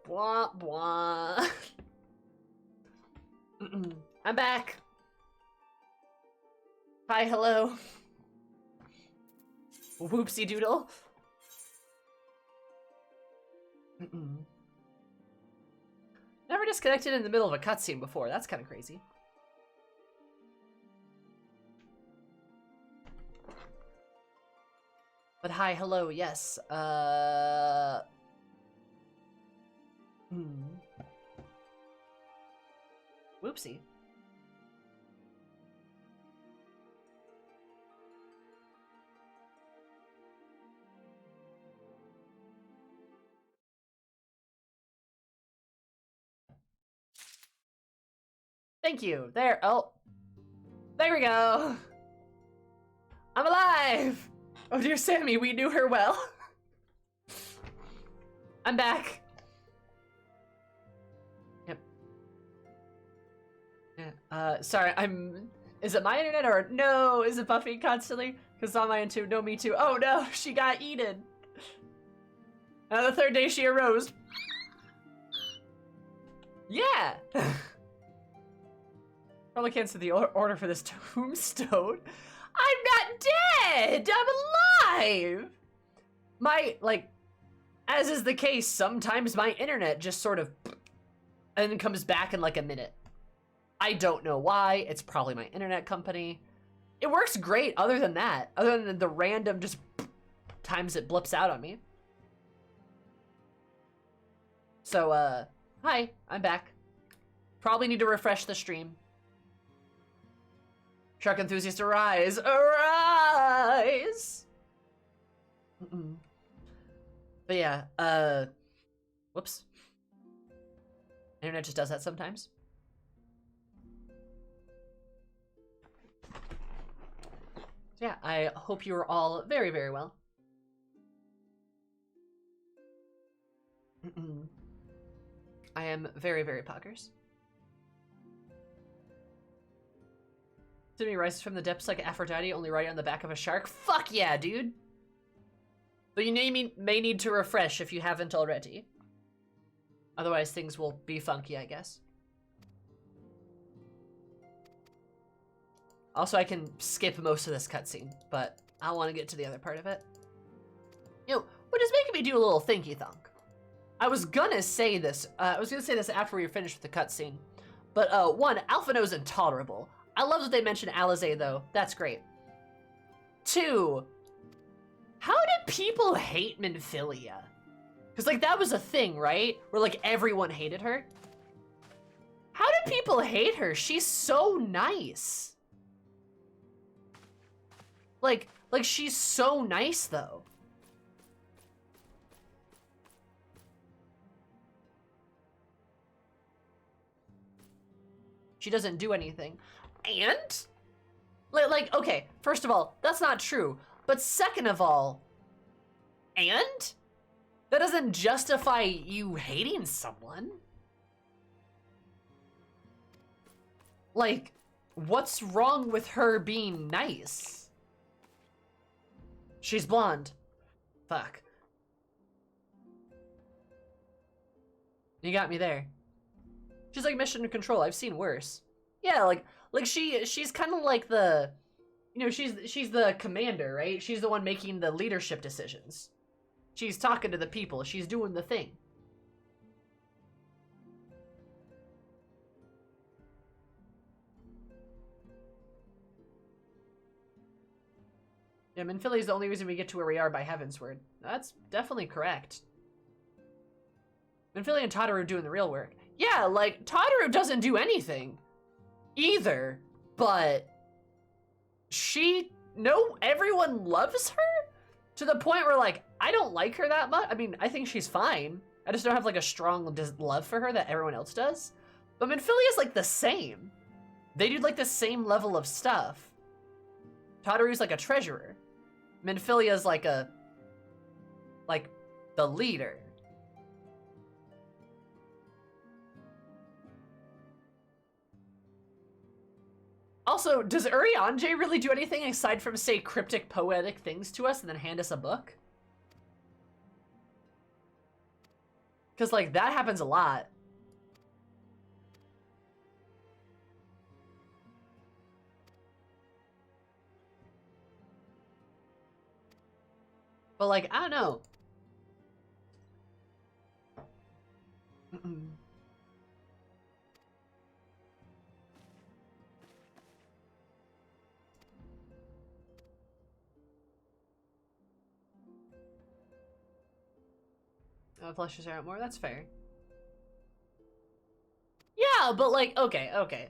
Blah, blah. I'm back. Hi, hello. Whoopsie doodle. Never disconnected in the middle of a cutscene before. That's kind of crazy. But hi, hello, yes. Whoopsie. Thank you. There. Oh. There we go. I'm alive. Oh, dear Sammy, we knew her well. I'm back. Yep. Yeah. Sorry, is it my internet or no? Is it Buffy constantly? Because on my end too. No, me too. Oh no, she got eaten. The third day she arose. Yeah. Probably cancel the order for this tombstone. I'm not dead! I'm alive! As is the case, sometimes my internet just sort of and then comes back in like a minute. I don't know why. It's probably my internet company. It works great other than that. Other than the random just times it blips out on me. So, hi, I'm back. Probably need to refresh the stream. Shark enthusiast, arise! Arise! But yeah, whoops. Internet just does that sometimes. So yeah, I hope you are all very, very well. I am very, very poggers. Timmy rises from the depths like Aphrodite, only riding on the back of a shark. Fuck yeah, dude! But you may need to refresh if you haven't already. Otherwise, things will be funky, I guess. Also, I can skip most of this cutscene, but I want to get to the other part of it. Which is making me do a little thinky thunk. I was gonna say this. I was gonna say this after we were finished with the cutscene. But one, Alphino's intolerable. I love that they mentioned Alizé, though. That's great. 2, how did people hate Minfilia? Because, like, that was a thing, right? Where, like, everyone hated her. How did people hate her? She's so nice. Like, she's so nice, though. She doesn't do anything. And? Like, okay, first of all, that's not true. But second of all, and? That doesn't justify you hating someone. Like, what's wrong with her being nice? She's blonde. Fuck. You got me there. She's like Mission Control. I've seen worse. Yeah, like she's kind of like the, she's the commander, right? She's the one making the leadership decisions. She's talking to the people. She's doing the thing. Yeah, Minfilia is the only reason we get to where we are by Heaven's Word. That's definitely correct. Minfilia and Tataru are doing the real work. Yeah, like, Tataru doesn't do anything either, but everyone loves her to the point where, like, I don't like her that much. I mean, I think she's fine. I just don't have, like, a strong love for her that everyone else does. But Minfilia is, like, the same. They do, like, the same level of stuff. Tataru's, like, a treasurer. Minfilia is, like, the leader. Also, does Urianger really do anything aside from say cryptic poetic things to us and then hand us a book? Because, like, that happens a lot. But, like, I don't know. Flushes her out more, that's fair. Yeah, but like, okay.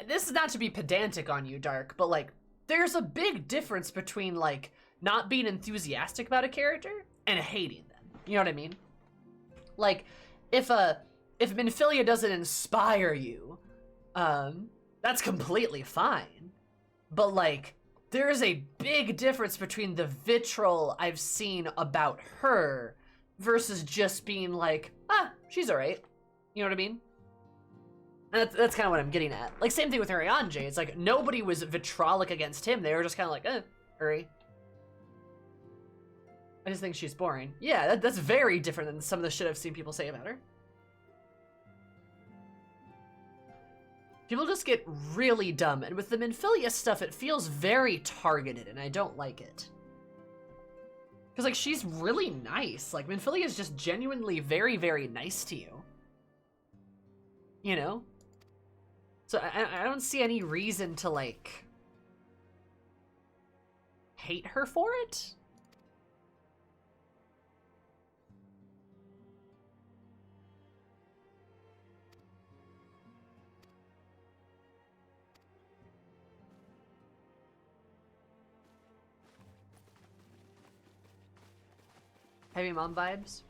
This is not to be pedantic on you, Dark, but like, there's a big difference between like not being enthusiastic about a character and hating them. You know what I mean? Like, if Minfilia doesn't inspire you, that's completely fine. But like, there is a big difference between the vitriol I've seen about her versus just being like, she's alright. You know what I mean? And that's kind of what I'm getting at. Like, same thing with Ariane. It's like, nobody was vitrolic against him. They were just kind of like, Uri. I just think she's boring. Yeah, that's very different than some of the shit I've seen people say about her. People just get really dumb, and with the Minfilia stuff, it feels very targeted, and I don't like it. Because, like, she's really nice. Like, Minfilia is just genuinely very, very nice to you. You know? So I don't see any reason to, like, hate her for it. Heavy mom vibes?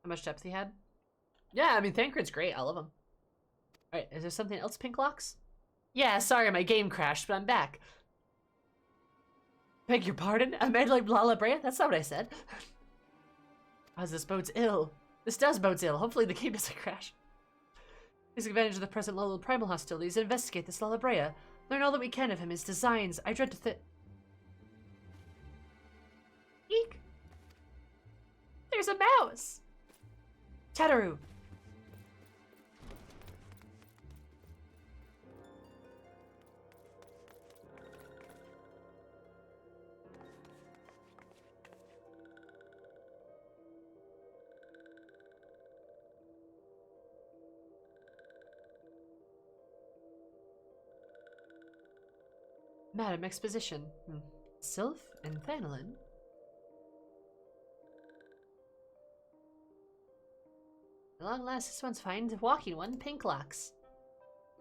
How much depth he had? Yeah, I mean, Thancred's great. I love him. Alright, is there something else, Pink Locks? Yeah, sorry, my game crashed, but I'm back. Beg your pardon? I made like La Brea? That's not what I said. As this bodes ill. This does bodes ill. Hopefully the game doesn't crash. Take advantage of the present level of primal hostilities and investigate this La Brea. Learn all that we can of him, his designs. I dread to Eek! There's a mouse! Tataru! Madam Exposition. Sylph and Thanolin. At long last, this one's fine. The walking one, Pink Locks.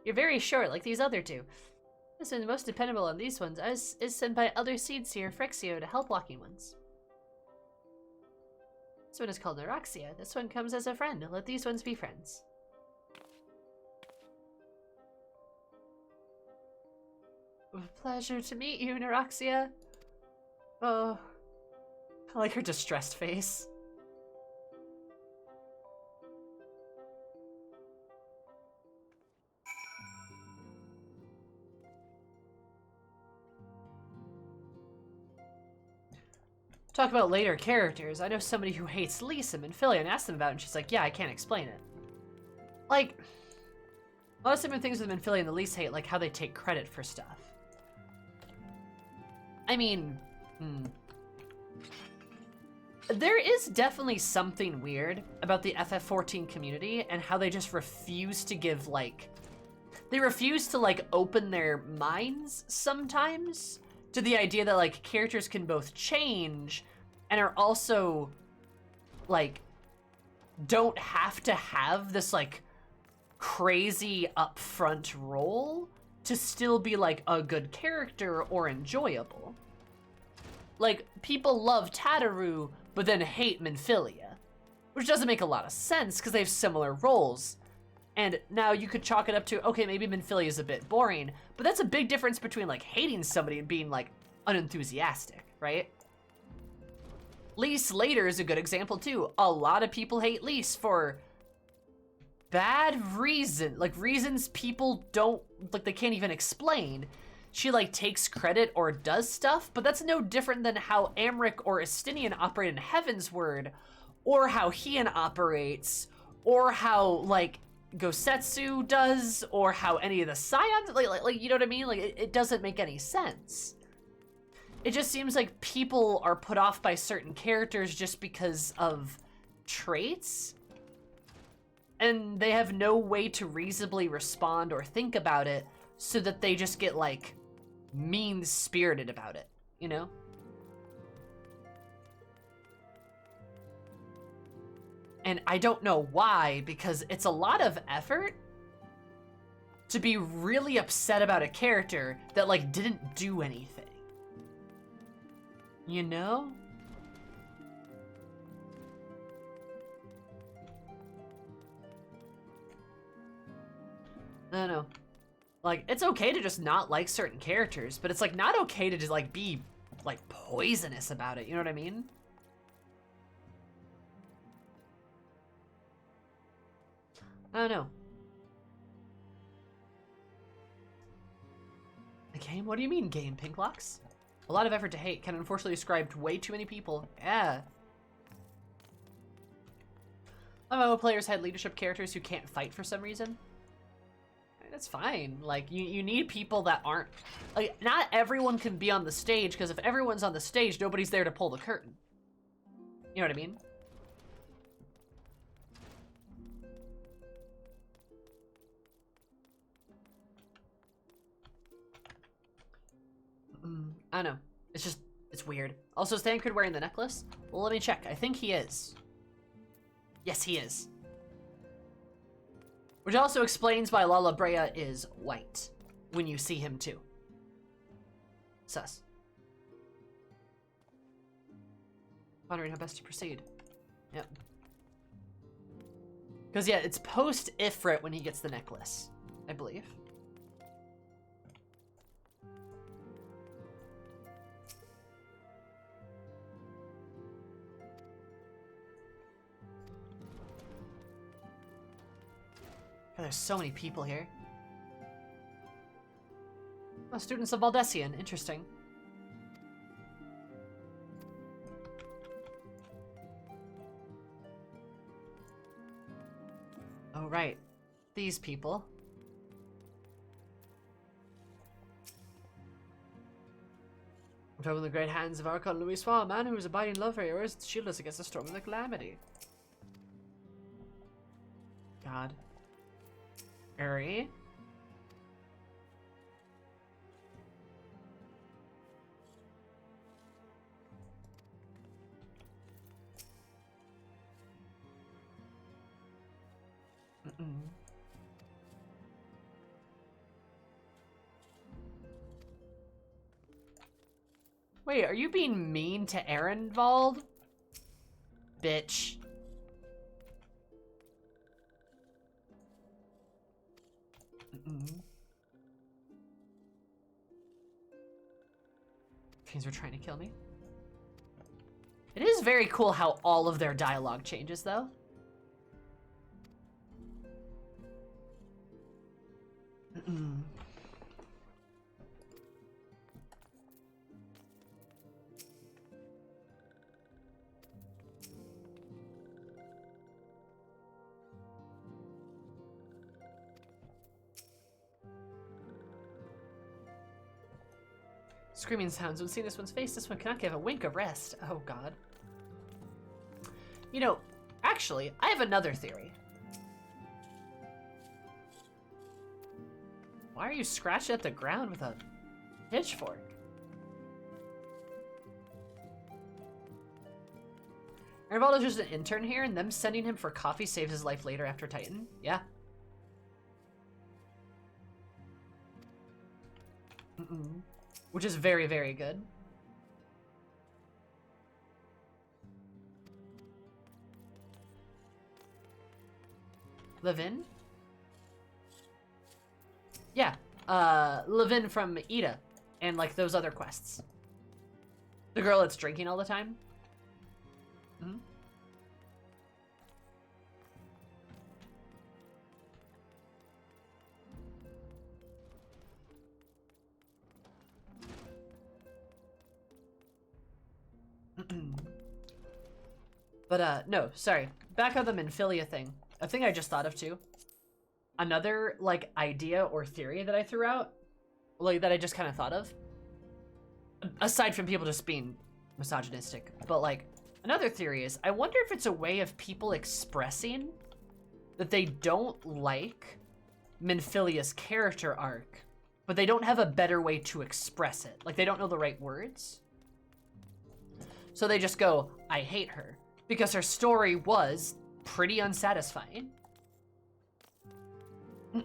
You're very short, like these other two. This one's most dependable on these ones, as is sent by other seed seer FFXIV to help walking ones. This one is called Neroxia. This one comes as a friend. Let these ones be friends. Pleasure to meet you, Neroxia. Oh, I like her distressed face. Talk about later characters. I know somebody who hates Lisa and Philly and asked them about it, and she's like, yeah, I can't explain it. Like, a lot of similar things with Minfilia and the Lisa hate, like how they take credit for stuff. I mean, there is definitely something weird about the FF14 community and how they just refuse to give, like, they refuse to, like, open their minds sometimes to the idea that, like, characters can both change and are also, like, don't have to have this, like, crazy upfront role to still be, like, a good character or enjoyable. Like, people love Tataru, but then hate Minfilia, which doesn't make a lot of sense because they have similar roles. And now you could chalk it up to, okay, maybe Minfilia is a bit boring, but that's a big difference between, like, hating somebody and being, like, unenthusiastic, right? Lise later is a good example, too. A lot of people hate Lise for bad reason, like, reasons people don't, like, they can't even explain. she like takes credit or does stuff, but that's no different than how Amric or Estinian operate in Heaven's Word, or how Heian operates, or how like Gosetsu does, or how any of the Scions, like you know what I mean? Like it doesn't make any sense. It just seems like people are put off by certain characters just because of traits, and they have no way to reasonably respond or think about it, so that they just get like mean-spirited about it, you know? And I don't know why, because it's a lot of effort to be really upset about a character that like didn't do anything. You know? I don't know. Like, it's okay to just not like certain characters, but it's like not okay to just like be like poisonous about it, you know what I mean? I don't know. A game? What do you mean game, Pinklocks? A lot of effort to hate can unfortunately describe way too many people. Yeah. MMO players had leadership characters who can't fight for some reason. That's fine. Like, you need people that aren't... Like, not everyone can be on the stage, because if everyone's on the stage, nobody's there to pull the curtain. You know what I mean? I don't know. It's just... It's weird. Also, is Thancred wearing the necklace? Well, let me check. I think he is. Yes, he is. Which also explains why Lala Brea is white when you see him too. Sus. Wondering how best to proceed. Yep. Because yeah, it's post Ifrit when he gets the necklace, I believe. God, there's so many people here. Oh, students of Valdesian. Interesting. Oh, right. These people. I'm talking the great hands of Archon Louis Soir, a man who is abiding love for heroes to shield us against the storm of the calamity. God. Uri. Wait, are you being mean to Ehrenwald? Bitch. Fiends were trying to kill me. It is very cool how all of their dialogue changes, though. Screaming sounds. When seeing this one's face, this one cannot give a wink of rest. Oh, God. You know, actually, I have another theory. Why are you scratching at the ground with a pitchfork? Ehrenwald is just an intern here, and them sending him for coffee saves his life later after Titan. Yeah. Which is very, very good. Levin? Yeah, Levin from Ida, and like those other quests. The girl that's drinking all the time. Mm-hmm. But, no, sorry. Back on the Minfilia thing. A thing I just thought of, too. Another, like, idea or theory that I threw out, like, that I just kind of thought of. Aside from people just being misogynistic. But, like, another theory is, I wonder if it's a way of people expressing that they don't like Minfilia's character arc, but they don't have a better way to express it. Like, they don't know the right words. So they just go, I hate her. Because her story was pretty unsatisfying. But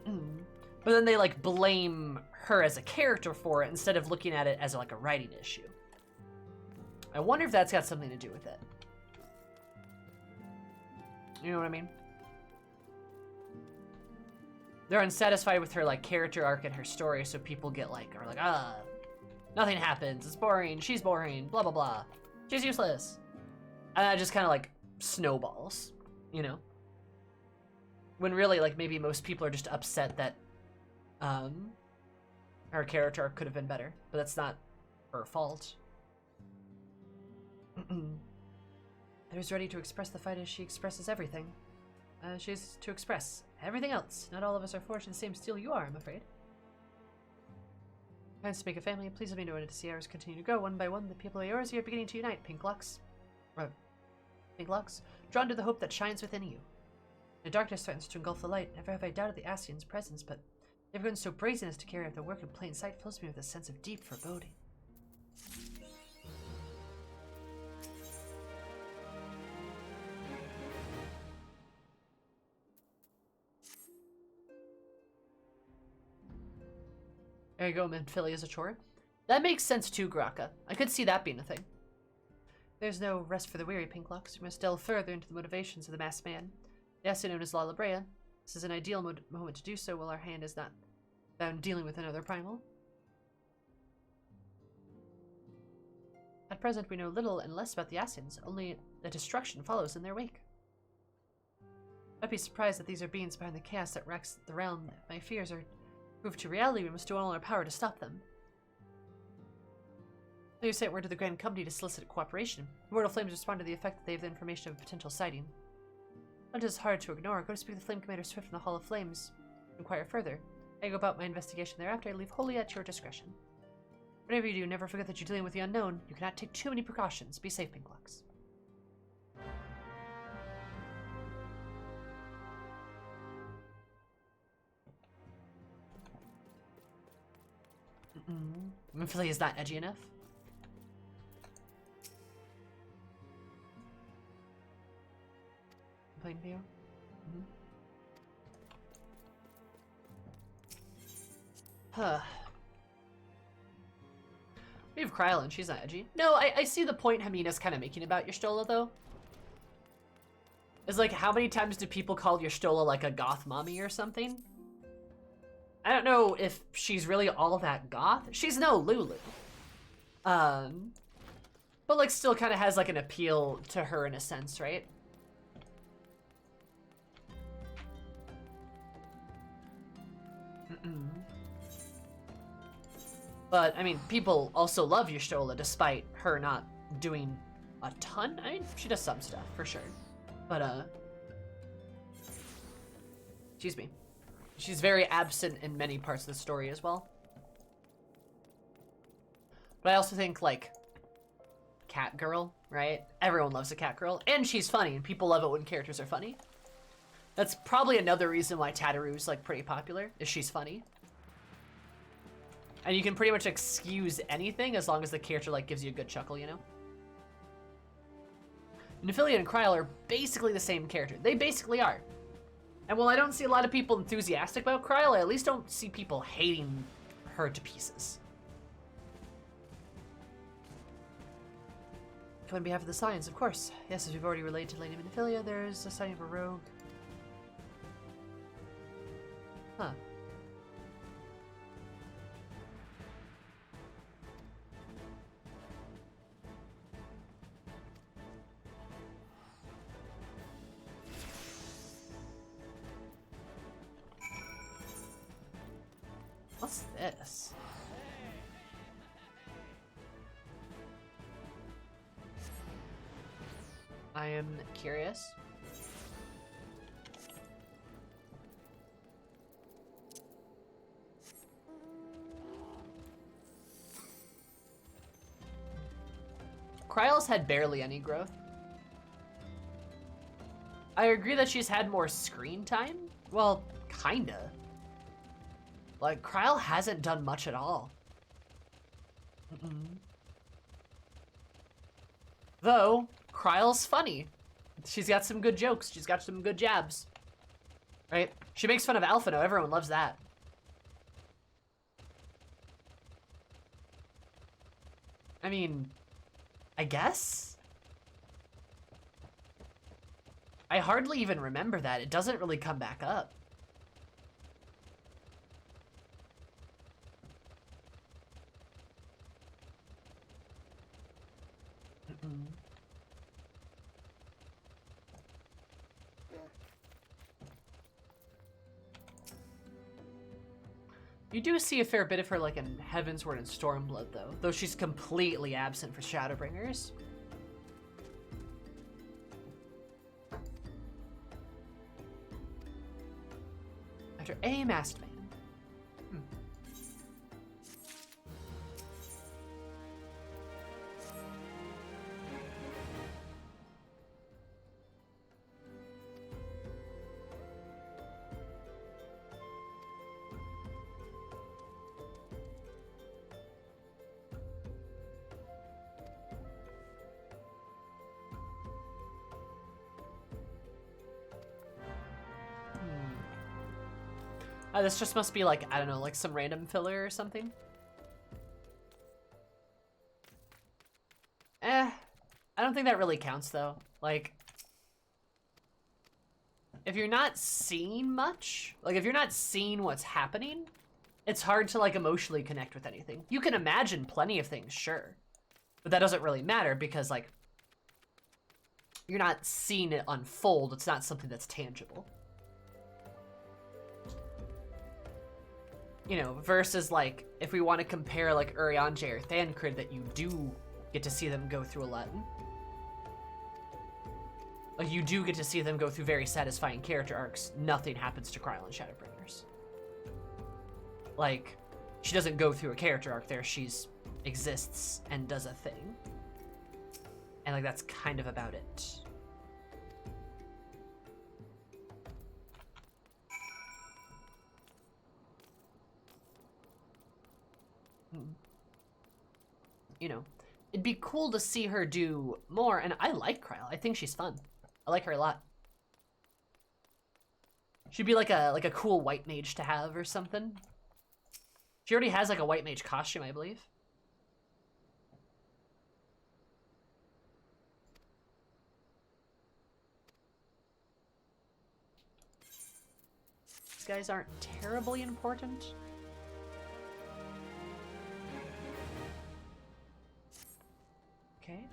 then they, like, blame her as a character for it instead of looking at it as, like, a writing issue. I wonder if that's got something to do with it. You know what I mean? They're unsatisfied with her, like, character arc and her story, so people get, like, are like, ah, nothing happens, it's boring, she's boring, blah, blah, blah. She's useless. And that just kind of, like, snowballs, you know? When really, like, maybe most people are just upset that, her character arc could have been better, but that's not her fault. Who's ready to express the fight as she expresses everything. She's to express everything else. Not all of us are forged in the same steel you are, I'm afraid. Plans to make a family. Please let me know when to see ours continue to go. One by one, the people of yours are beginning to unite. Pink locks. Pink locks. Drawn to the hope that shines within you. The darkness threatens to engulf the light. Never have I doubted the Ascian's presence, but never been so brazen as to carry out their work in plain sight fills me with a sense of deep foreboding. There you go, Minfilia is a chore. That makes sense too, Graka. I could see that being a thing. There's no rest for the weary, Pinklocks. We must delve further into the motivations of the masked man. The asset known as La Brea. This is an ideal moment to do so while our hand is not bound dealing with another primal. At present, we know little and less about the Ascians, only that destruction follows in their wake. I'd be surprised that these are beings behind the chaos that wrecks the realm. If my fears are proved to reality, we must do all in our power to stop them. You sent word to the Grand Company to solicit cooperation. Immortal Flames respond to the effect that they have the information of a potential sighting. It is hard to ignore. Go to speak to the Flame Commander Swift in the Hall of Flames. Inquire further. I go about my investigation thereafter. I leave wholly at your discretion. Whatever you do, never forget that you're dealing with the unknown. You cannot take too many precautions. Be safe, Pinklocks. Minfilia is not edgy enough. Plain view. Huh. We have Krylin, she's not edgy. No, I see the point Hamina's kind of making about Y'shtola, though. It's like, how many times do people call Y'shtola like a goth mommy or something? I don't know if she's really all that goth. She's no Lulu. But like still kind of has like an appeal to her in a sense, right? But, I mean, people also love Y'shtola despite her not doing a ton. I mean, she does some stuff, for sure. But, excuse me. She's very absent in many parts of the story as well. But I also think, like, cat girl, right? Everyone loves a cat girl. And she's funny, and people love it when characters are funny. That's probably another reason why Tataru's, like, pretty popular, is she's funny. And you can pretty much excuse anything as long as the character, like, gives you a good chuckle, you know? Minfilia and Kryl are basically the same character. They basically are. And while I don't see a lot of people enthusiastic about Kryl, I at least don't see people hating her to pieces. On behalf of the Science, of course. Yes, as we've already relayed to Lady Minfilia, there's a sighting of a rogue. Huh. What's this? I am curious. Kryle's had barely any growth. I agree that she's had more screen time. Well, kinda. Like, Kryle hasn't done much at all. Though, Kryle's funny. She's got some good jokes. She's got some good jabs. Right? She makes fun of Alphino. Everyone loves that. I mean, I guess? I hardly even remember that. It doesn't really come back up. You do see a fair bit of her, like, in Heavensward and Stormblood, though she's completely absent for Shadowbringers. After a masked man. This just must be like, I don't know, like some random filler or something. I don't think that really counts though. Like, if you're not seeing much, like if you're not seeing what's happening, it's hard to like emotionally connect with anything. You can imagine plenty of things, sure, but that doesn't really matter because like, you're not seeing it unfold. It's not something that's tangible. You know, versus like, if we want to compare like Urianger or Thancred, that you do get to see them go through a lot. Like, you do get to see them go through very satisfying character arcs. Nothing happens to Kryle and Shadowbringers. Like, she doesn't go through a character arc there, she's exists and does a thing. And like, that's kind of about it. You know, it'd be cool to see her do more, and I like Kryle. I think she's fun. I like her a lot. She'd be like a cool white mage to have or something. She already has like a white mage costume, I believe. These guys aren't terribly important. Okay.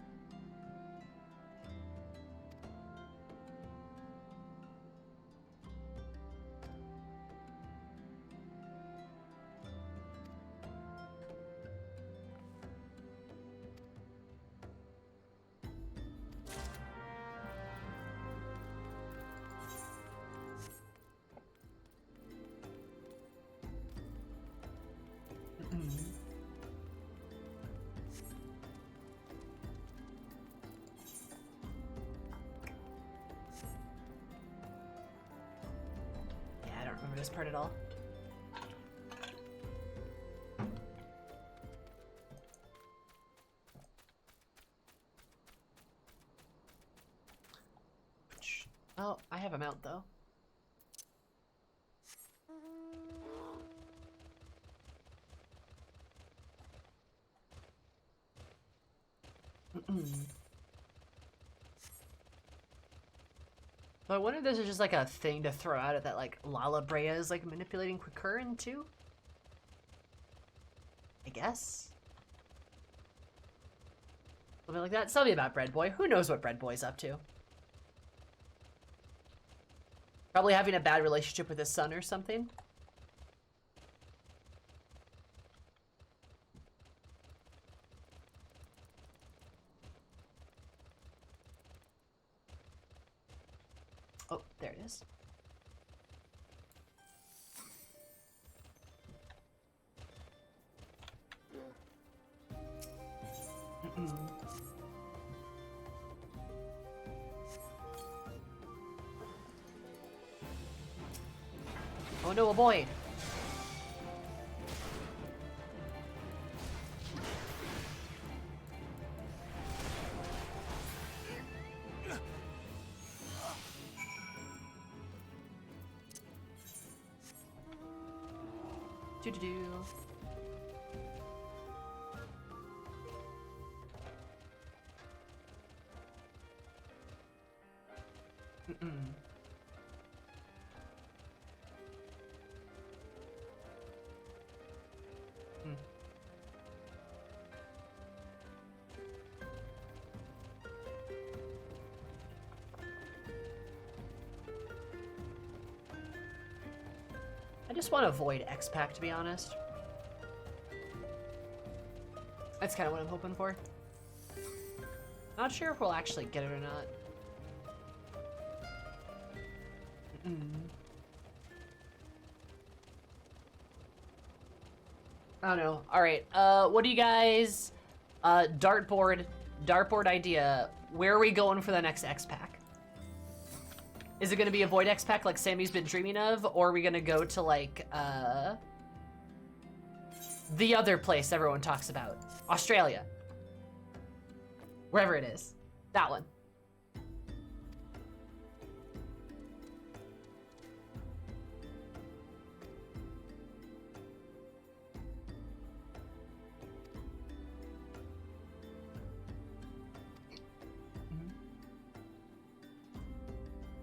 This part at all. Oh, I have a mount though. So I wonder if this is just like a thing to throw out at that like Lala Brea is like manipulating Quicurin too? I guess. Something like that. Something about Bread Boy. Who knows what Bread Boy's up to? Probably having a bad relationship with his son or something. Oh, there it is. Oh no, a void. Do-do-do. I just want to avoid X-Pack, to be honest. That's kind of what I'm hoping for. Not sure if we'll actually get it or not. I don't know. All right. What do you guys? Dartboard idea. Where are we going for the next X-Pack? Is it gonna be a Void X-Pack like Sammy's been dreaming of, or are we gonna go to like the other place everyone talks about? Australia. Wherever it is. That one.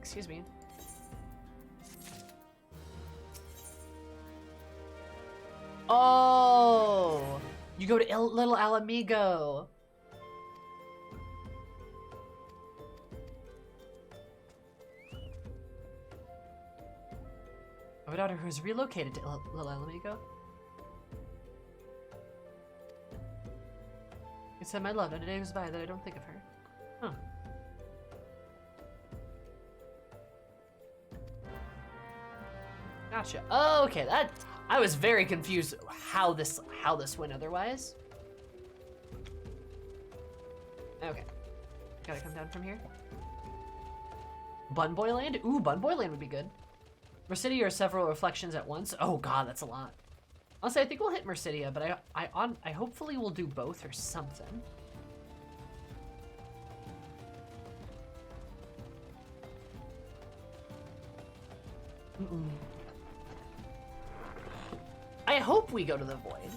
Excuse me. Oh, you go to Little Alamigo. My daughter who's relocated to Little Alamigo. It said, my love, not a day goes by that I don't think of her. Huh. Gotcha. Oh, okay, that I was very confused how this went otherwise. Okay. Gotta come down from here. Bunboy Land? Ooh, Bunboy Land would be good. Mercidia or several reflections at once? Oh god, that's a lot. Honestly, I think we'll hit Mercidia, but I hopefully will do both or something. I hope we go to the Void.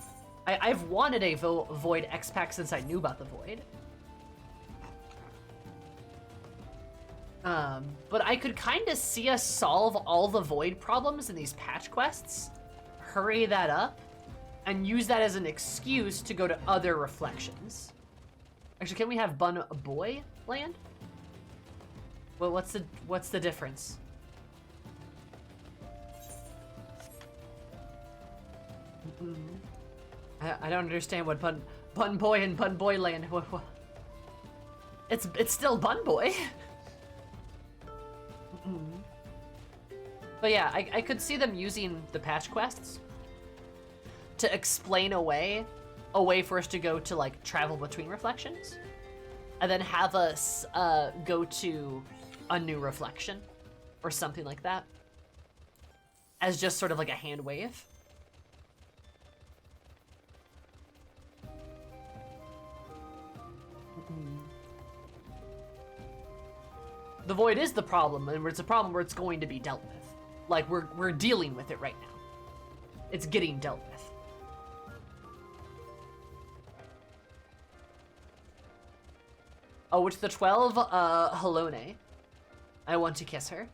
I've wanted a Void X-Pack since I knew about the Void. But I could kind of see us solve all the Void problems in these patch quests, hurry that up, and use that as an excuse to go to other reflections. Actually, can we have Bunboy Land? Well, what's the difference? I don't understand what Bunboy and Bunboy Land. It's still Bunboy. But yeah, I could see them using the patch quests to explain a way for us to go to like travel between reflections, and then have us go to a new reflection or something like that as just sort of like a hand wave. The Void is the problem, and it's a problem where it's going to be dealt with. Like, we're dealing with it right now. It's getting dealt with. Oh, it's the 12, Halone. I want to kiss her.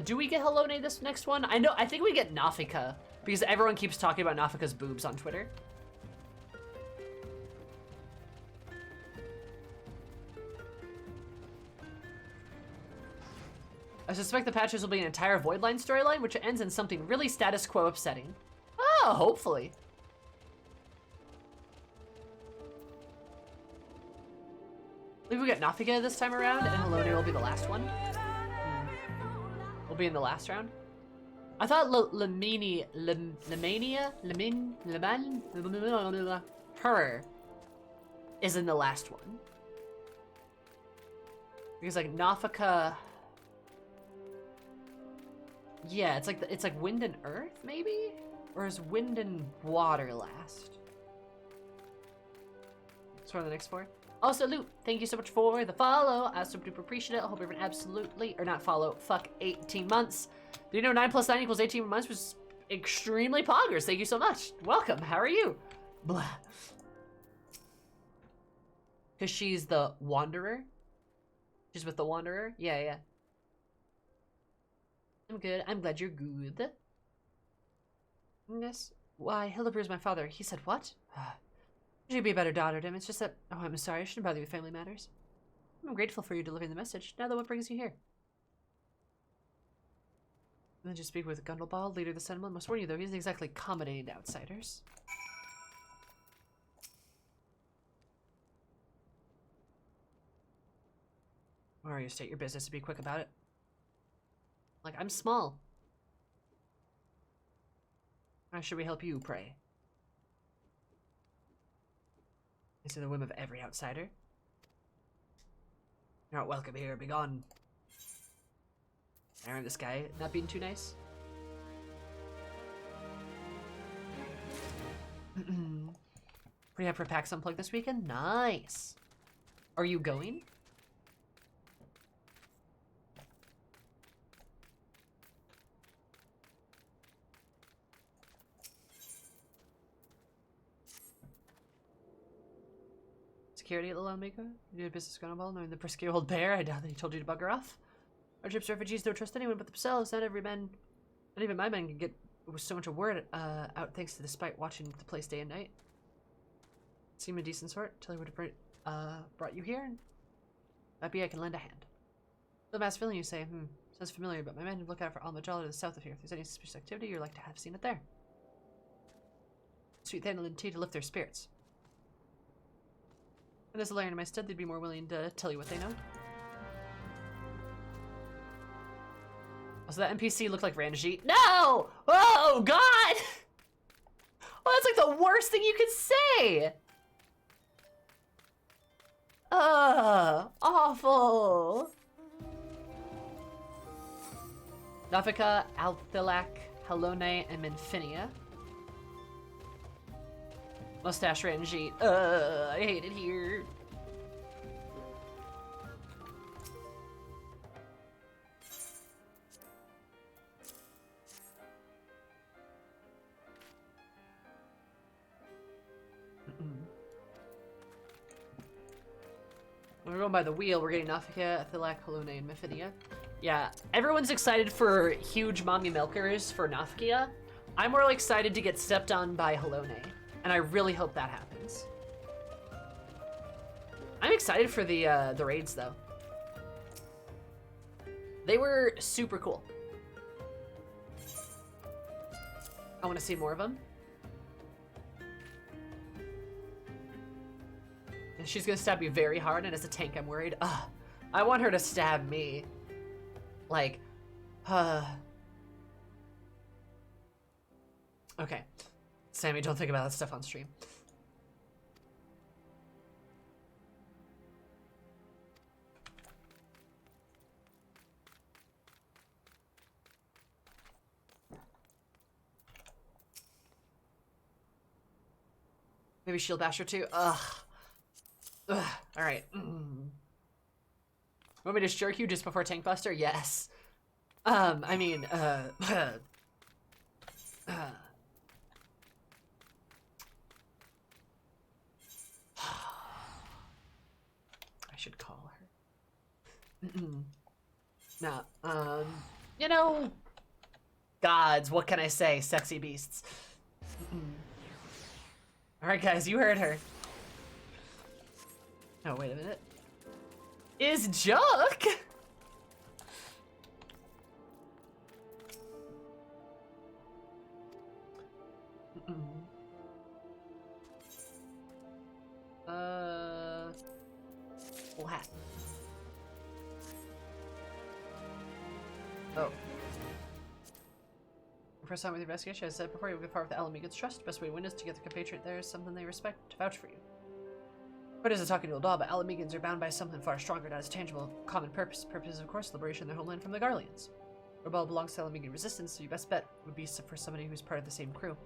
Do we get Halone this next one? I think we get Nafika, because everyone keeps talking about Nafika's boobs on Twitter. I suspect the patches will be an entire Voidline storyline, which ends in something really status quo upsetting. Oh, hopefully. believe we got Nafika this time around, and Helone will be the last one. We'll be in the last round. I thought Lemania, her is in the last one. Because like Nafika, yeah, it's like wind and earth maybe, or is wind and water last? So what are the next four? Also, Luke, thank you so much for the follow. I super duper appreciate it. I hope everyone absolutely, or not follow, fuck 18 months. Do you know 9 plus 9 equals 18 months was extremely poggers. Thank you so much. Welcome. How are you? Blah. Because she's the Wanderer. She's with the Wanderer. Yeah, yeah. I'm good. I'm glad you're good. Yes. Why, Hilleber is my father. He said what? You'd be a better daughter to him. It's just that... Oh, I'm sorry. I shouldn't bother you with family matters. I'm grateful for you delivering the message. Now then, what brings you here? And then just speak with Gundlebald, leader of the Sentinel. I must warn you, though, he isn't exactly accommodating to outsiders. Where are you? State your business and be quick about it. Like, I'm small. How should we help you, pray? Is it the whim of every outsider? You're not welcome here. Be gone. Aaron, this guy not being too nice. What do you have for PAX Unplugged this weekend? Nice. Are you going? Security at the Lone Maker? You do a business Gundlebald, knowing the frisky old bear. I doubt that he told you to bugger off. Our troops refugees don't trust anyone but themselves. Not every man, not even my men, can get with so much a word out thanks to the spite watching the place day and night. Seem a decent sort. Tell you what brought you here. Maybe I can lend a hand. The mass feeling you say, sounds familiar, but my men look out for Almajala to the south of here. If there's any suspicious activity, you're like to have seen it there. Sweet Thandle and tea to lift their spirits. If there's a layer in my stead, they'd be more willing to tell you what they know. So that NPC looked like Ranjit. No! Oh, God! Oh, that's like the worst thing you could say! Awful! Nafika, Althilac, Helone, and Minfinia. Mustache Ranjit. I hate it here. We're going by the wheel. We're getting Nafika, Althilac, Helone, and Minfinia. Yeah, everyone's excited for huge mommy milkers for Nafkia. I'm more excited to get stepped on by Helone. And I really hope that happens. I'm excited for the raids, though. They were super cool. I want to see more of them. And she's gonna stab you very hard, and as a tank, I'm worried. Ugh, I want her to stab me. Like, Okay. Sammy, don't think about that stuff on stream. Maybe Shield Basher too? Ugh. Alright. Want me to jerk you just before Tank Buster? Yes. I mean, I should call her. No, you know, gods, what can I say? Sexy beasts. Alright, guys, you heard her. Oh, wait a minute. Is Juck? cool hat. Oh. First time with your investigation, as I said before, you will be part of the Alamegans Trust. Best way to win is to get the compatriot there is something they respect to vouch for you. But as a talking to a doll, but Alamegans are bound by something far stronger, not as tangible, common purpose. Purpose is, of course, liberation of their homeland from the Garleans. Reborn belongs to Alamegan Resistance, so your best bet would be for somebody who's part of the same crew.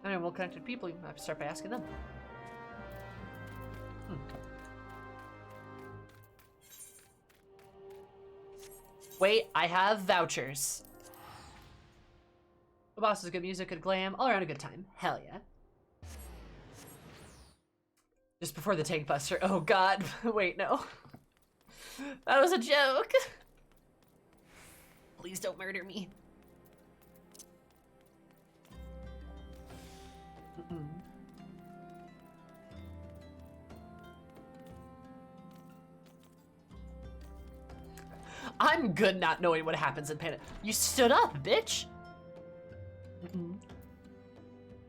Anyway, well-connected people, you have to start by asking them. Wait, I have vouchers. The boss is good music, good glam, all around a good time. Hell yeah. Just before the tank buster. Oh god. Wait, no. That was a joke. Please don't murder me. I'm good not knowing what happens in Panda. You stood up, bitch.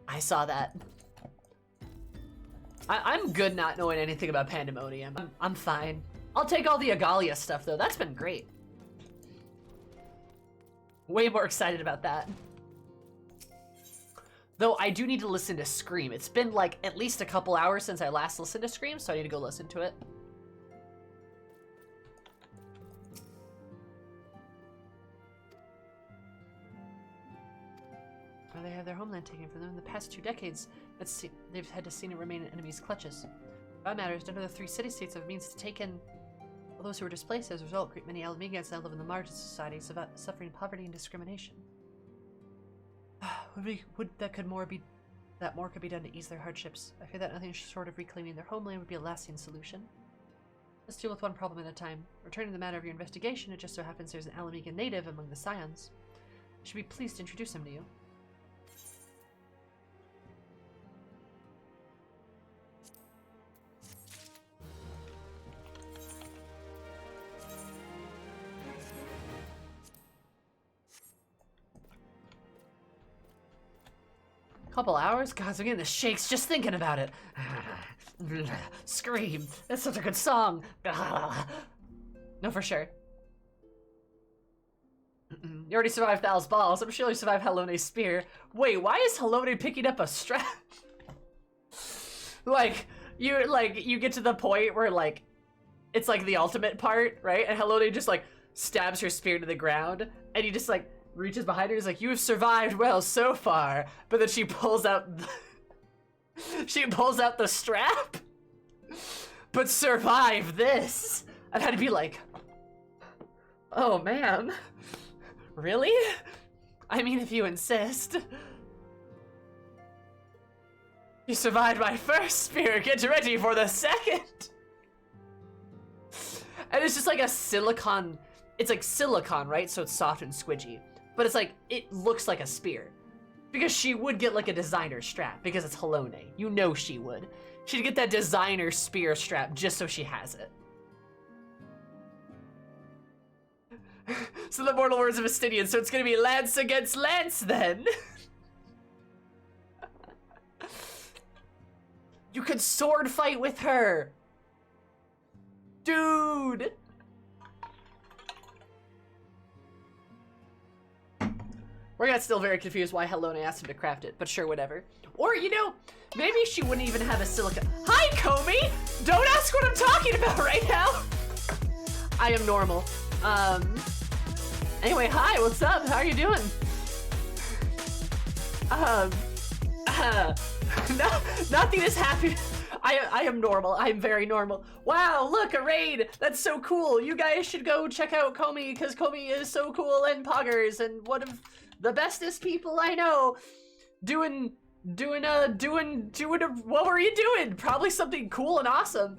I saw that. I'm good not knowing anything about Pandemonium. I'm fine. I'll take all the Agalia stuff though. That's been great. Way more excited about that. Though I do need to listen to Scream. It's been like at least a couple hours since I last listened to Scream, so I need to go listen to it. Well, they have their homeland taken from them in the past 2 decades. They've had to see it remain in enemies' clutches. What matters, none of the 3 city-states have means to take in all those who were displaced. As a result, great many Alamegans now live in the margin societies, suffering poverty and discrimination. That more could be done to ease their hardships. I fear that nothing short of reclaiming their homeland would be a lasting solution. Let's deal with one problem at a time. Returning to the matter of your investigation, it just so happens there's an Alamegan native among the Scions. I should be pleased to introduce him to you. Couple hours? God, I'm getting the shakes just thinking about it. Scream. That's such a good song. No, for sure. You already survived Thal's balls. I'm sure you survived Halone's spear. Wait, why is Halone picking up a strap? you get to the point where like it's like the ultimate part, right? And Halone just like stabs her spear to the ground, and he just like reaches behind her. He's like, "You have survived well so far," but then she pulls out the strap. But survive this, and I'd be like, "Oh man, really? I mean, if you insist." You survived my first spear. Get ready for the second. And it's just like a silicone. It's like silicone, right? So it's soft and squidgy. But it's like, it looks like a spear. Because she would get like a designer strap, because it's Halone. You know she would. She'd get that designer spear strap just so she has it. So the mortal words of Astidian, so it's gonna be lance against lance then. You could sword fight with her. Dude. We're still very confused why Halone asked him to craft it, but sure, whatever. Or, you know, maybe she wouldn't even have a silicone. Hi, Comey! Don't ask what I'm talking about right now! I am normal. Anyway, hi, what's up? How are you doing? Nothing is happening. I am normal. I'm very normal. Wow, look, a raid. That's so cool. You guys should go check out Comey, because Comey is so cool and poggers and one of the bestest people I know. What were you doing? Probably something cool and awesome.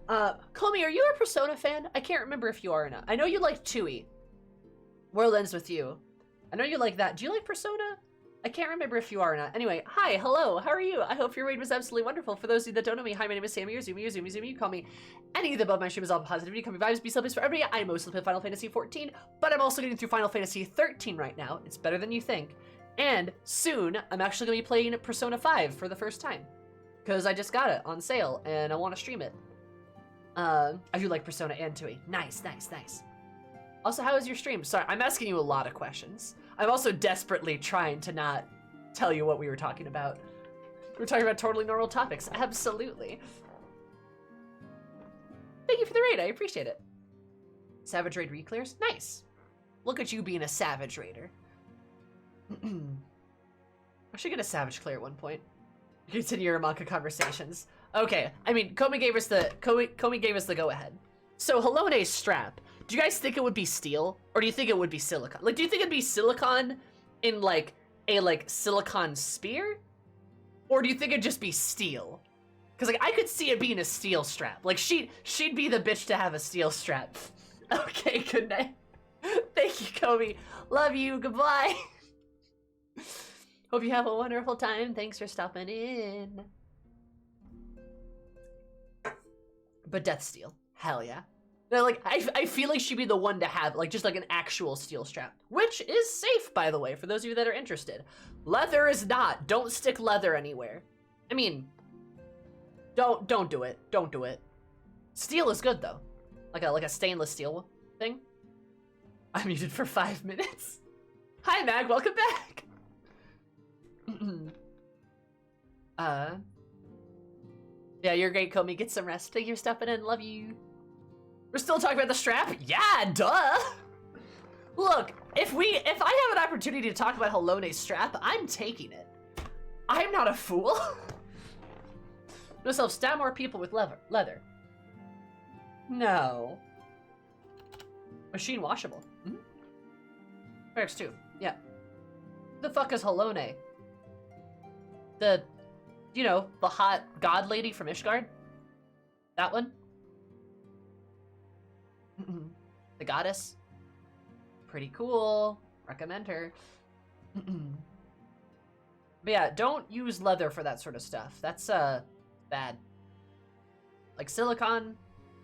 Comey, are you a Persona fan? I can't remember if you are or not. I know you like Tui. World Ends With You. I know you like that. Do you like Persona? I can't remember if you are or not. Anyway, hi, hello, how are you? I hope your raid was absolutely wonderful. For those of you that don't know me, hi, my name is Sammy, or Zumi, or Zumi, Zumi. You call me any of the above. My stream is all positivity, coming vibes, be selfish for everybody. I mostly play Final Fantasy XIV, but I'm also getting through Final Fantasy XIII right now. It's better than you think. And soon, I'm actually going to be playing Persona 5 for the first time. Because I just got it on sale, and I want to stream it. I do like Persona and Tui. Nice, nice, nice. Also, how was your stream? Sorry, I'm asking you a lot of questions. I'm also desperately trying to not tell you what we were talking about. We're talking about totally normal topics. Absolutely. Thank you for the raid. I appreciate it. Savage Raid reclears? Nice. Look at you being a Savage Raider. I should get a Savage clear at one point. Continue your Amanka conversations. Okay, I mean, Komi gave us the go-ahead. So, Halone's strap. Do you guys think it would be steel? Or do you think it would be silicon? Like, do you think it'd be silicon in, like, a, like, silicon spear? Or do you think it'd just be steel? Because, like, I could see it being a steel strap. Like, she'd be the bitch to have a steel strap. Okay, good night. Thank you, Kobe. Love you. Goodbye. Hope you have a wonderful time. Thanks for stopping in. But Death Steel. Hell yeah. No, like, I feel like she'd be the one to have, like, just like an actual steel strap. Which is safe, by the way, for those of you that are interested. Leather is not. Don't stick leather anywhere. I mean, don't do it. Don't do it. Steel is good, though. Like a stainless steel thing. I'm muted for 5 minutes. Hi, Mag. Welcome back. Yeah, you're great, Komi. Get some rest. Thank you for stopping in. Love you. We're still talking about the strap? Yeah, duh. Look, if I have an opportunity to talk about Halone's strap, I'm taking it. I'm not a fool. No self-stab more people with leather. No. Machine washable. Barracks 2. Yeah. Who the fuck is Halone? The, you know, the hot god lady from Ishgard? That one? The goddess? Pretty cool. Recommend her. But yeah, don't use leather for that sort of stuff. That's, bad. Like silicon,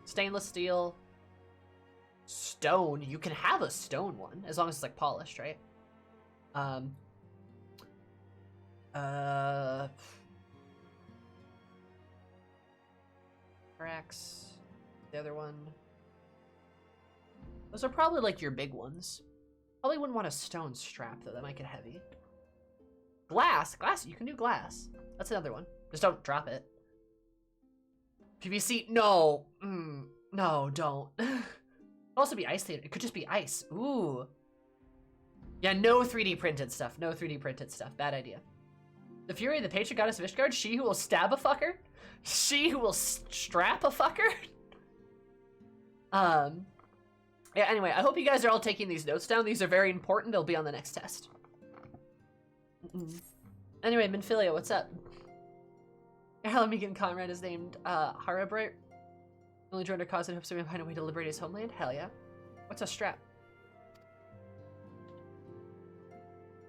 stainless steel, stone. You can have a stone one, as long as it's, like, polished, right? Brax, the other one. Those are probably, like, your big ones. Probably wouldn't want a stone strap, though. That might get heavy. Glass, you can do glass. That's another one. Just don't drop it. PVC, no. No, don't. It could also be ice theater. It could just be ice. Ooh. Yeah, no 3D printed stuff. No 3D printed stuff. Bad idea. The Fury, the patron goddess of Ishgard, she who will stab a fucker? She who will strap a fucker? Yeah, anyway, I hope you guys are all taking these notes down. These are very important. They'll be on the next test. Anyway, Minfilia, what's up? Halamegan Conrad is named Harabright. Only joined our cause and hopes to find a way to liberate his homeland. Hell yeah. What's a strap?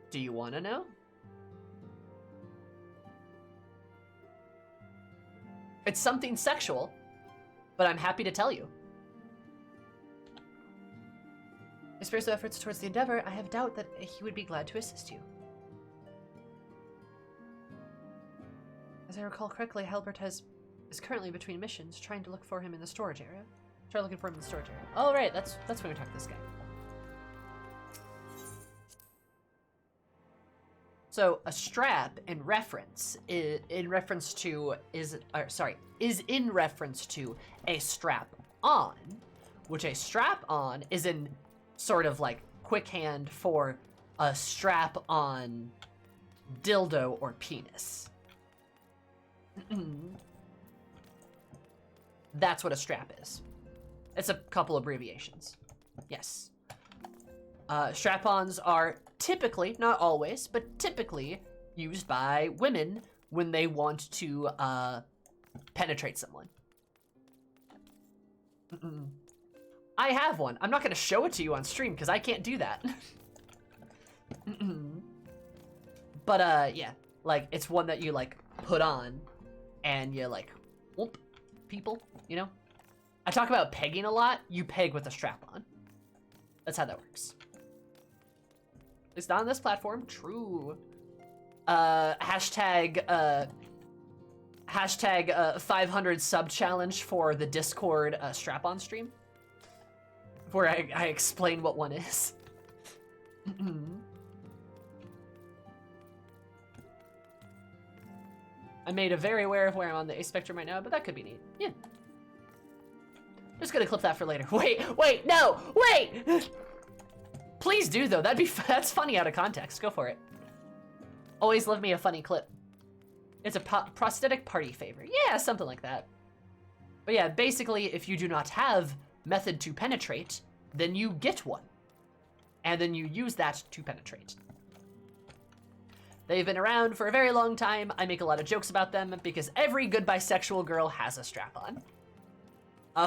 Do you want to know? It's something sexual, but I'm happy to tell you. His spiritual efforts towards the endeavor, I have doubt that he would be glad to assist you. As I recall correctly, Halbert is currently between missions, trying to look for him in the storage area. Try looking for him in the storage area. Oh, right, that's when we talk to this guy. So a strap in reference is in reference to a strap on, which a strap on is in sort of like quick hand for a strap on dildo or penis. That's what a strap is. It's a couple abbreviations. Yes. Strap-ons are typically, not always, but typically used by women when they want to penetrate someone. I have one. I'm not going to show it to you on stream because I can't do that. But yeah, like it's one that you like put on and you like whoop people, you know? I talk about pegging a lot. You peg with a strap on. That's how that works. It's not on this platform. True. Hashtag hashtag 500 sub challenge for the Discord strap-on stream, where I explain what one is. I'm made very aware of where I'm on the A spectrum right now, but that could be neat. Yeah. Just gonna clip that for later. Wait, no, wait! Please do though, that's funny out of context, go for it. Always love me a funny clip. It's a prosthetic party favor. Yeah, something like that. But yeah, basically, if you do not have method to penetrate, then you get one. And then you use that to penetrate. They've been around for a very long time. I make a lot of jokes about them because every good bisexual girl has a strap-on.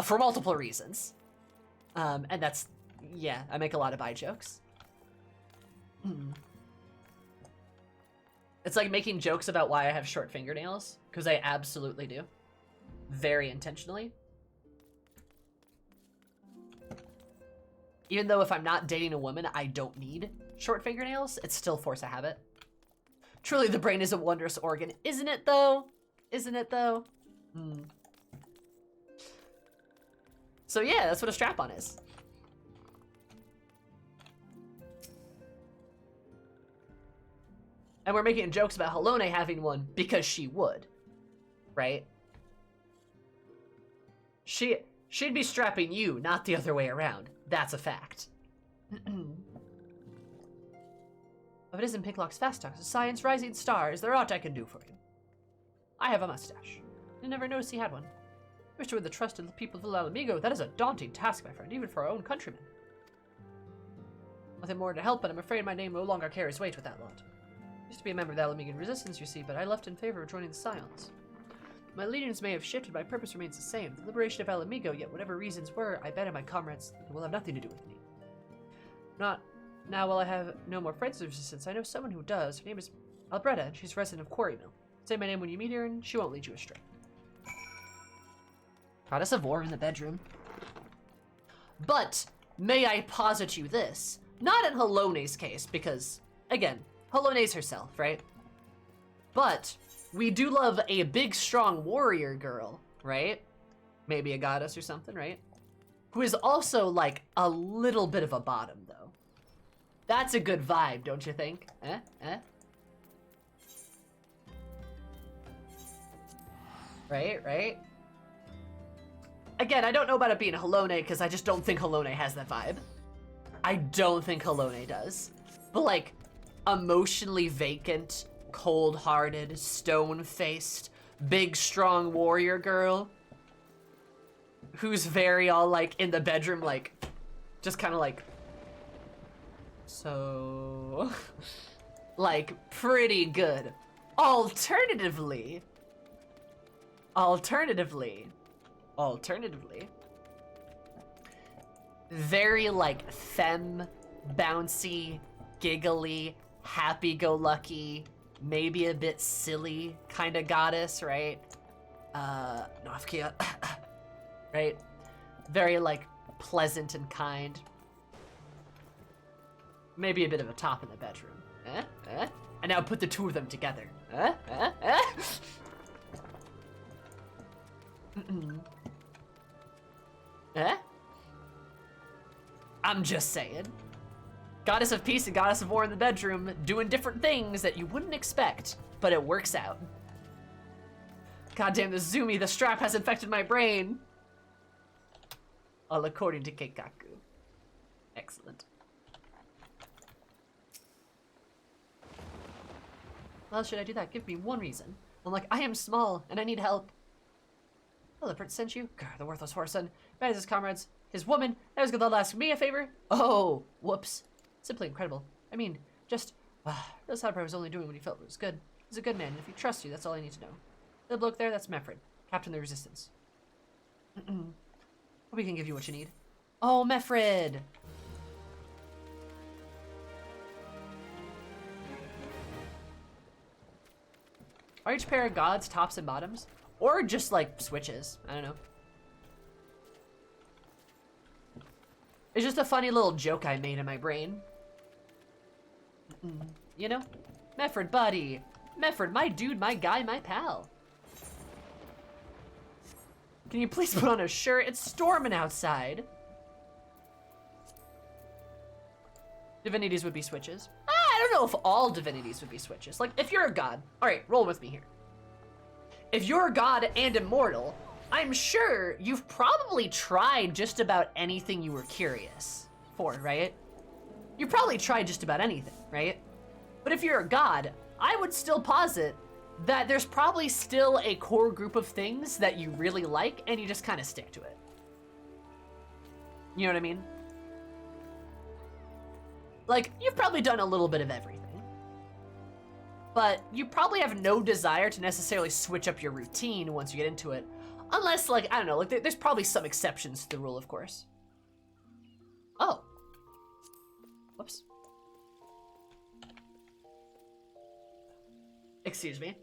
For multiple reasons. And that's, yeah, I make a lot of bi jokes. It's like making jokes about why I have short fingernails, because I absolutely do. Very intentionally. Even though if I'm not dating a woman, I don't need short fingernails, it's still force of habit. Truly, the brain is a wondrous organ. Isn't it, though? Isn't it, though? So yeah, that's what a strap-on is. And we're making jokes about Halone having one because she would, right? She'd be strapping you, not the other way around. That's a fact. If it isn't Pinklock's fast talks, science rising star, is there aught I can do for you? I have a mustache. I never noticed he had one. I wish to win the trust of the people of Alamigo. That is a daunting task, my friend, even for our own countrymen. Nothing more to help, but I'm afraid my name no longer carries weight with that lot. I used to be a member of the Alamigan resistance, you see, but I left in favor of joining the Scions. My leanings may have shifted, my purpose remains the same. The liberation of Alamigo, yet whatever reasons were, I bet my comrades will have nothing to do with me. Now, while I have no more friends of resistance, I know someone who does. Her name is Albretta, and she's a resident of Quarrymill. Say my name when you meet her, and she won't lead you astray. Goddess of War in the bedroom. But, may I posit you this? Not in Halone's case, because, again, Halone's herself, right? But, we do love a big, strong warrior girl, right? Maybe a goddess or something, right? Who is also, like, a little bit of a bottom, though. That's a good vibe, don't you think? Right? Again, I don't know about it being Halone, because I just don't think Halone has that vibe. I don't think Halone does. But, like, emotionally vacant, cold-hearted, stone-faced, big, strong warrior girl who's very all, like, in the bedroom, like, just kind of like, so, like, pretty good. Alternatively, very, like, femme, bouncy, giggly, happy-go-lucky, maybe a bit silly kind of goddess, right? Nafkia, right? Very, like, pleasant and kind. Maybe a bit of a top in the bedroom. And now put the two of them together. I'm just saying. Goddess of peace and goddess of war in the bedroom, doing different things that you wouldn't expect, but it works out. Goddamn the Zumi, the strap has infected my brain. All according to Keikaku. Excellent. Well, should I do that? Give me one reason. I'm like, I am small, and I need help. Oh, the prince sent you? Grr, the worthless whoreson. Bad as his comrades. His woman. That was gonna ask me a favor? Oh, whoops. Simply incredible. I mean, just... Realize Hopper was only doing what he felt was good. He's a good man, and if he trusts you, that's all I need to know. The bloke there, that's Meffred. Captain of the Resistance. We can give you what you need. Oh, Meffred! Are each pair of gods tops and bottoms? Or just, like, switches. I don't know. It's just a funny little joke I made in my brain. You know? Meffred, buddy. Meffred, my dude, my guy, my pal. Can you please put on a shirt? It's storming outside. Divinities would be switches. I don't know if all divinities would be switches. Like, if you're a god, all right, roll with me here. If you're a god and immortal, I'm sure you've probably tried just about anything you were curious for, right? You probably tried just about anything, right? But if you're a god, I would still posit that there's probably still a core group of things that you really like and you just kind of stick to it. You know what I mean? Like, you've probably done a little bit of everything. But you probably have no desire to necessarily switch up your routine once you get into it. Unless, like, I don't know, like, there's probably some exceptions to the rule, of course. Oh. Whoops. Excuse me.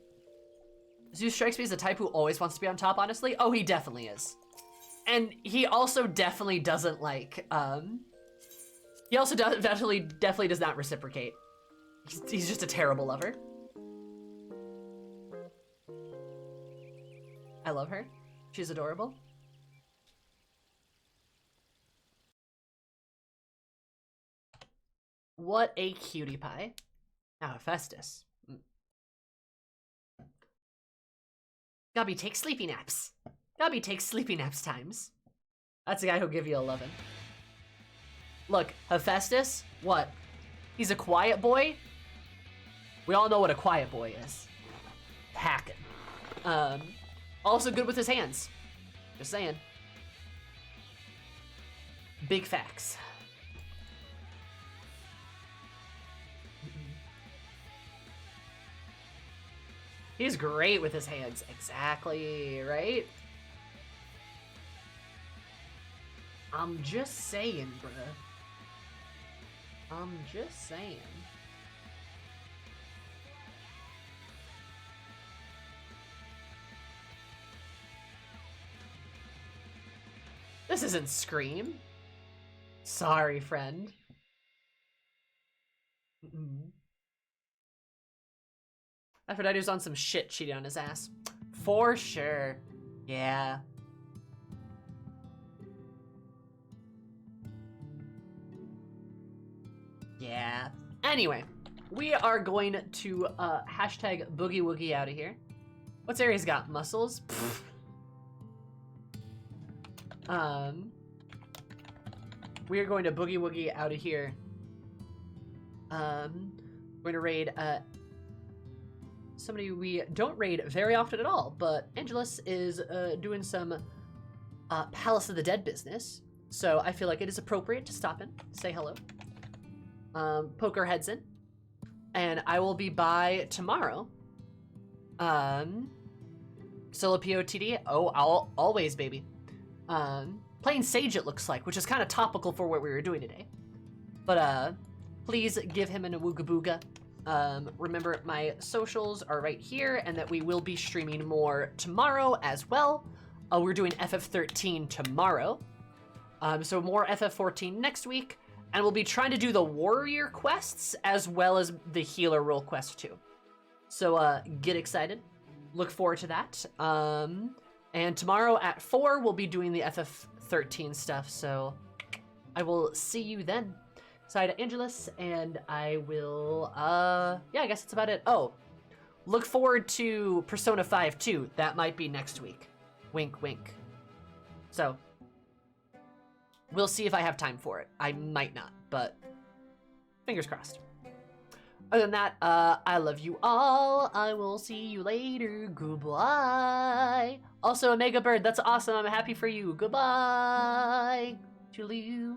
Zeus strikes me as the type who always wants to be on top, honestly. Oh, he definitely is. And he also definitely doesn't, like, he also definitely does not reciprocate. He's just a terrible lover. I love her. She's adorable. What a cutie pie. Now, Hephaestus. Gabby takes sleepy naps. Gabby takes sleepy naps times. That's the guy who'll give you 11. Look, Hephaestus, what? He's a quiet boy? We all know what a quiet boy is. Hacking. Also good with his hands. Just saying. Big facts. He's great with his hands. Exactly, right? I'm just saying, bruh. I'm just saying. This isn't Scream. Sorry, friend. Aphrodite's on some shit cheating on his ass. For sure. Yeah. Yeah. Anyway, we are going to hashtag boogie woogie out of here. What's Aries got? Muscles? Pfft. We are going to boogie woogie out of here. We're going to raid somebody we don't raid very often at all, but Angelus is doing some Palace of the Dead business, so I feel like it is appropriate to stop in, say hello, poke our heads in, and I will be by tomorrow. Solo POTD, oh, always, baby. Playing Sage, it looks like, which is kind of topical for what we were doing today. But please give him an awooga booga. Remember, my socials are right here, and that we will be streaming more tomorrow as well. We're doing FF13 tomorrow. So more FF14 next week, and we'll be trying to do the warrior quests as well as the healer role quest too. So get excited. Look forward to that. And tomorrow at 4, we'll be doing the FF13 stuff, so I will see you then. Sorry to Angelus, and I will, yeah, I guess that's about it. Oh, look forward to Persona 5 too. That might be next week. Wink, wink. So, we'll see if I have time for it. I might not, but fingers crossed. Other than that, I love you all. I will see you later. Goodbye. Also, Omega Bird, that's awesome. I'm happy for you. Goodbye. Toodaloo.